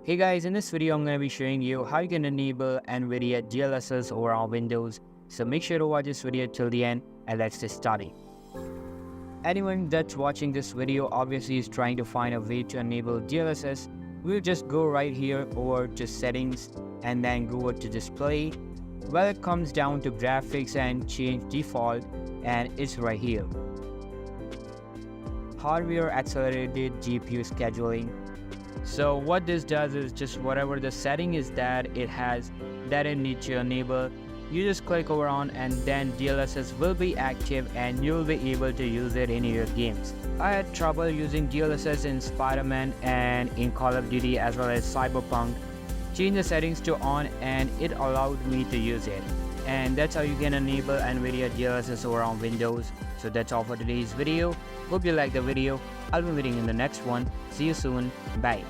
Hey guys, in this video I'm going to be showing you how you can enable NVIDIA DLSS over on Windows. So make sure to watch this video till the end and let's get started. Anyone that's watching this video obviously is trying to find a way to enable DLSS. We'll just go right here over to settings and then go over to display. Well, it comes down to graphics and change default, and it's right here. Hardware accelerated GPU scheduling. So what this does is just whatever the setting is that it has that it needs to enable, you just click over on and then DLSS will be active and you'll be able to use it in your games. I had trouble using DLSS in Spider-Man and in Call of Duty as well as Cyberpunk. Change the settings to on and it allowed me to use it. And that's how you can enable NVIDIA DLSS over on Windows. So that's all for today's video. Hope you liked the video. I'll be meeting in the next one. See you soon. Bye.